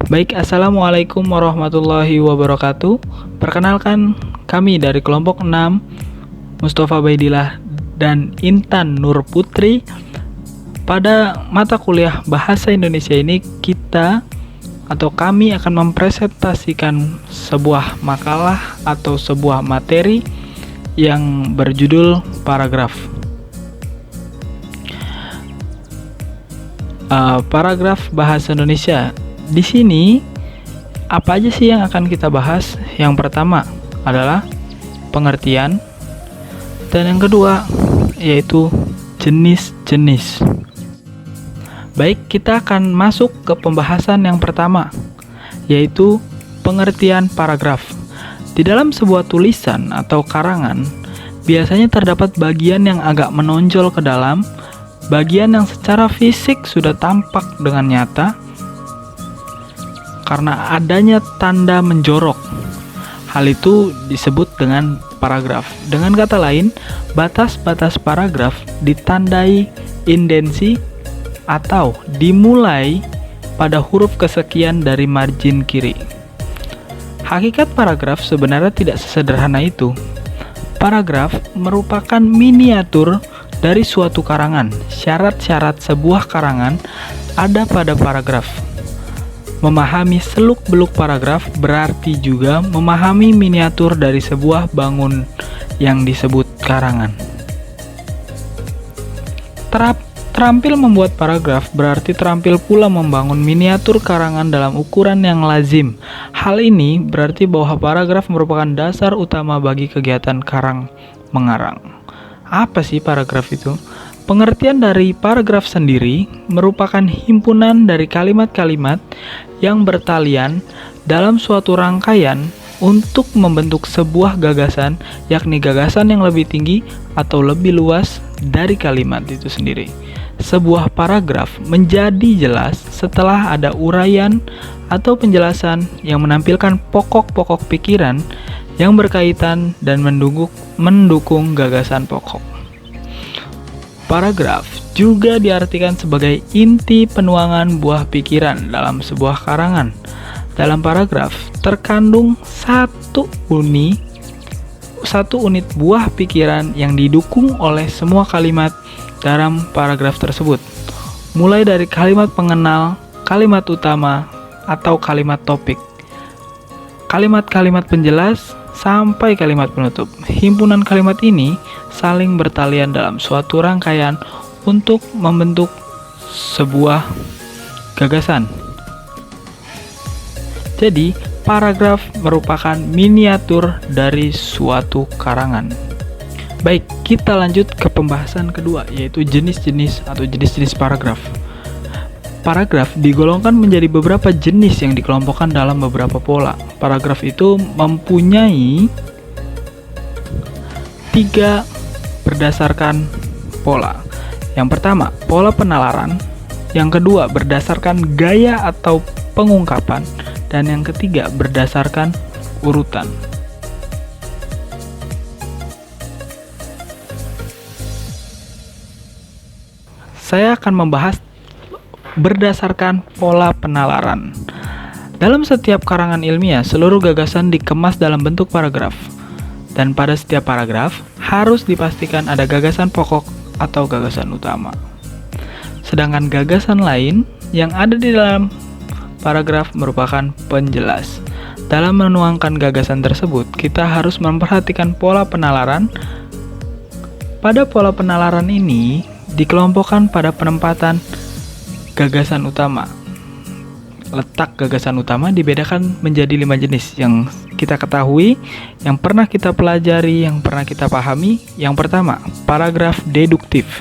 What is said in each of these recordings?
Baik, Assalamualaikum warahmatullahi wabarakatuh. Perkenalkan, kami dari kelompok 6, Mustafa Baidillah dan Intan Nur Putri. Pada mata kuliah Bahasa Indonesia ini, kami akan mempresentasikan sebuah makalah atau sebuah materi yang berjudul paragraf. Paragraf Bahasa Indonesia. Di sini apa aja sih yang akan kita bahas? Yang pertama adalah pengertian, dan yang kedua yaitu jenis-jenis. Baik, kita akan masuk ke pembahasan yang pertama, yaitu pengertian paragraf. Di dalam sebuah tulisan atau karangan, biasanya terdapat bagian yang agak menonjol ke dalam, bagian yang secara fisik sudah tampak dengan nyata karena adanya tanda menjorok. Hal itu disebut dengan paragraf. Dengan kata lain, batas-batas paragraf ditandai indensi atau dimulai pada huruf kesekian dari margin kiri. Hakikat paragraf sebenarnya tidak sesederhana itu. Paragraf merupakan miniatur dari suatu karangan. Syarat-syarat sebuah karangan ada pada paragraf. Memahami seluk-beluk paragraf berarti juga memahami miniatur dari sebuah bangun yang disebut karangan. Terampil membuat paragraf berarti terampil pula membangun miniatur karangan dalam ukuran yang lazim. Hal ini berarti bahwa paragraf merupakan dasar utama bagi kegiatan karang mengarang. Apa sih paragraf itu? Pengertian dari paragraf sendiri merupakan himpunan dari kalimat-kalimat yang bertalian dalam suatu rangkaian untuk membentuk sebuah gagasan, yakni gagasan yang lebih tinggi atau lebih luas dari kalimat itu sendiri. Sebuah paragraf menjadi jelas setelah ada uraian atau penjelasan yang menampilkan pokok-pokok pikiran yang berkaitan dan mendukung gagasan pokok. Paragraf juga diartikan sebagai inti penuangan buah pikiran dalam sebuah karangan. Dalam paragraf terkandung satu unit buah pikiran yang didukung oleh semua kalimat dalam paragraf tersebut, mulai dari kalimat pengenal, kalimat utama, atau kalimat topik, kalimat-kalimat penjelas, sampai kalimat penutup. Himpunan kalimat ini saling bertalian dalam suatu rangkaian untuk membentuk sebuah gagasan. Jadi, paragraf merupakan miniatur dari suatu karangan. Baik, kita lanjut ke pembahasan kedua, yaitu jenis-jenis atau jenis-jenis paragraf. Paragraf digolongkan menjadi beberapa jenis yang dikelompokkan dalam beberapa pola. Paragraf itu mempunyai 3 berdasarkan pola. Yang pertama, pola penalaran. Yang kedua, berdasarkan gaya atau pengungkapan. Dan yang ketiga, berdasarkan urutan. Saya akan membahas berdasarkan pola penalaran. Dalam setiap karangan ilmiah, seluruh gagasan dikemas dalam bentuk paragraf. Dan pada setiap paragraf, harus dipastikan ada gagasan pokok atau gagasan utama. Sedangkan gagasan lain yang ada di dalam paragraf merupakan penjelas. Dalam menuangkan gagasan tersebut, kita harus memperhatikan pola penalaran. Pada pola penalaran ini, dikelompokkan pada penempatan gagasan utama. Letak gagasan utama dibedakan menjadi 5 jenis yang kita ketahui, yang pernah kita pelajari, yang pernah kita pahami. Yang pertama, paragraf deduktif.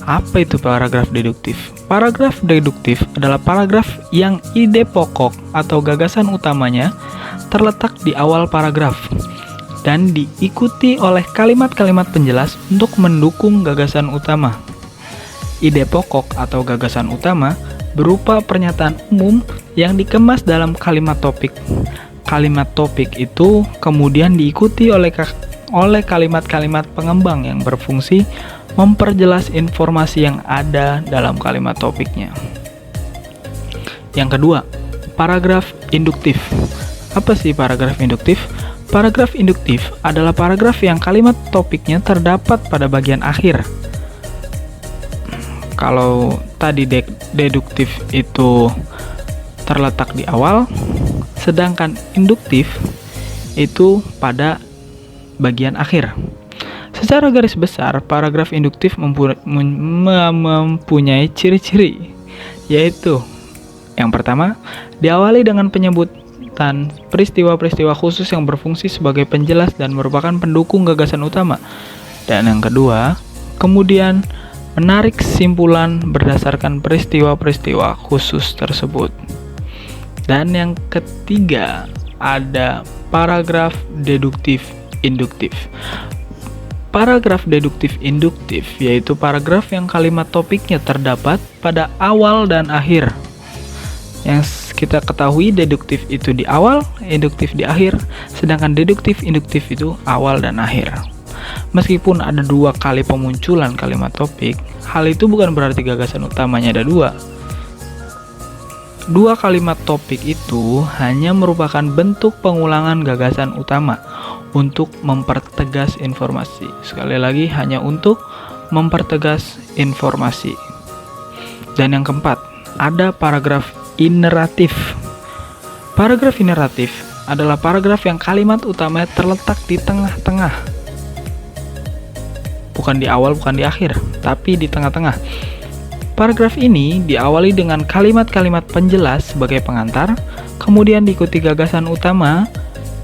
Apa itu paragraf deduktif? Paragraf deduktif adalah paragraf yang ide pokok atau gagasan utamanya terletak di awal paragraf dan diikuti oleh kalimat-kalimat penjelas untuk mendukung gagasan utama. Ide pokok atau gagasan utama berupa pernyataan umum yang dikemas dalam kalimat topik. Kalimat topik itu kemudian diikuti oleh kalimat-kalimat pengembang yang berfungsi memperjelas informasi yang ada dalam kalimat topiknya. Yang kedua, paragraf induktif. Apa sih paragraf induktif? Paragraf induktif adalah paragraf yang kalimat topiknya terdapat pada bagian akhir. Kalau tadi deduktif itu terletak di awal, sedangkan induktif itu pada bagian akhir. Secara garis besar, paragraf induktif mempunyai ciri-ciri, yaitu yang pertama, diawali dengan penyebutan peristiwa-peristiwa khusus yang berfungsi sebagai penjelas dan merupakan pendukung gagasan utama. Dan yang kedua, kemudian menarik kesimpulan berdasarkan peristiwa-peristiwa khusus tersebut. Dan yang ketiga, ada paragraf deduktif induktif. Paragraf deduktif induktif yaitu paragraf yang kalimat topiknya terdapat pada awal dan akhir. Yang kita ketahui deduktif itu di awal, induktif di akhir, sedangkan deduktif induktif itu awal dan akhir. Meskipun ada dua kali pemunculan kalimat topik, hal itu bukan berarti gagasan utamanya ada dua. Dua kalimat topik itu hanya merupakan bentuk pengulangan gagasan utama untuk mempertegas informasi. Sekali lagi, hanya untuk mempertegas informasi. Dan yang keempat, ada paragraf ineratif. Paragraf ineratif adalah paragraf yang kalimat utamanya terletak di tengah-tengah. Bukan di awal, bukan di akhir, tapi di tengah-tengah. Paragraf ini diawali dengan kalimat-kalimat penjelas sebagai pengantar, kemudian diikuti gagasan utama,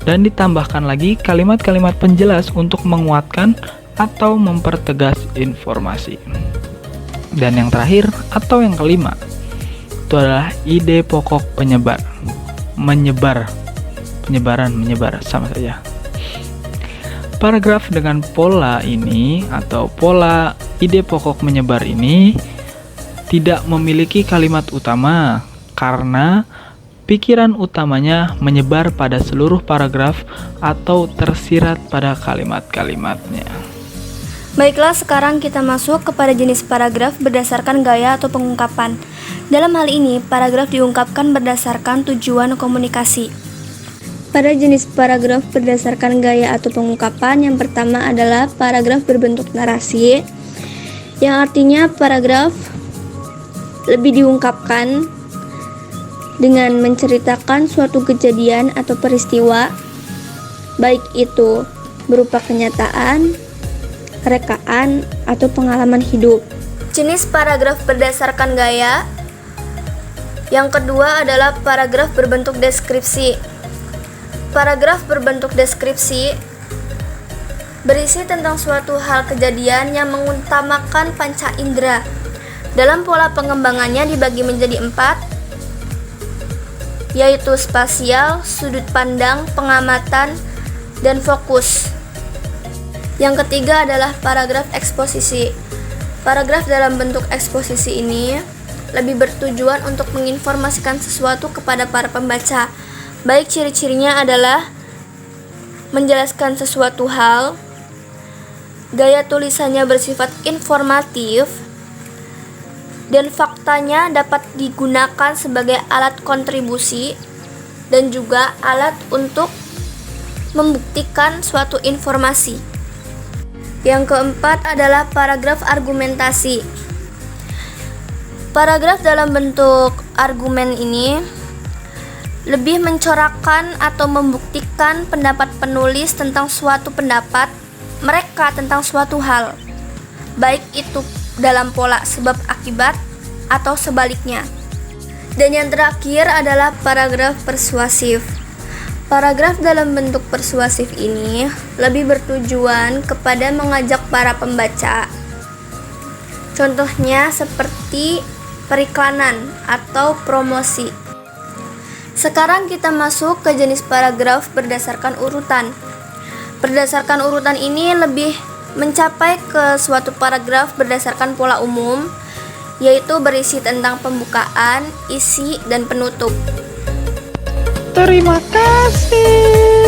dan ditambahkan lagi kalimat-kalimat penjelas untuk menguatkan atau mempertegas informasi. Dan yang terakhir atau yang kelima, itu adalah ide pokok penyebar. Menyebar sama saja. Paragraf dengan pola ini atau pola ide pokok menyebar ini tidak memiliki kalimat utama karena pikiran utamanya menyebar pada seluruh paragraf atau tersirat pada kalimat-kalimatnya. Baiklah, sekarang kita masuk kepada jenis paragraf berdasarkan gaya atau pengungkapan. Dalam hal ini, paragraf diungkapkan berdasarkan tujuan komunikasi. Pada jenis paragraf berdasarkan gaya atau pengungkapan, yang pertama adalah paragraf berbentuk narasi, yang artinya paragraf lebih diungkapkan dengan menceritakan suatu kejadian atau peristiwa, baik itu berupa kenyataan, rekaan, atau pengalaman hidup. Jenis paragraf berdasarkan gaya. Yang kedua adalah paragraf berbentuk deskripsi. Paragraf berbentuk deskripsi berisi tentang suatu hal kejadian yang mengutamakan panca indera. Dalam pola pengembangannya dibagi menjadi 4, yaitu spasial, sudut pandang, pengamatan, dan fokus. Yang ketiga adalah paragraf eksposisi. Paragraf dalam bentuk eksposisi ini lebih bertujuan untuk menginformasikan sesuatu kepada para pembaca. Baik ciri-cirinya adalah menjelaskan sesuatu hal, gaya tulisannya bersifat informatif, dan faktanya dapat digunakan sebagai alat kontribusi dan juga alat untuk membuktikan suatu informasi. Yang keempat adalah paragraf argumentasi. Paragraf dalam bentuk argumen ini lebih mencorakkan atau membuktikan pendapat penulis tentang suatu pendapat mereka tentang suatu hal, baik itu dalam pola sebab akibat atau sebaliknya. Dan yang terakhir adalah paragraf persuasif. Paragraf dalam bentuk persuasif ini lebih bertujuan kepada mengajak para pembaca. Contohnya seperti periklanan atau promosi. Sekarang kita masuk ke jenis paragraf berdasarkan urutan. Berdasarkan urutan ini lebih mencapai ke suatu paragraf berdasarkan pola umum, yaitu berisi tentang pembukaan, isi, dan penutup. Terima kasih.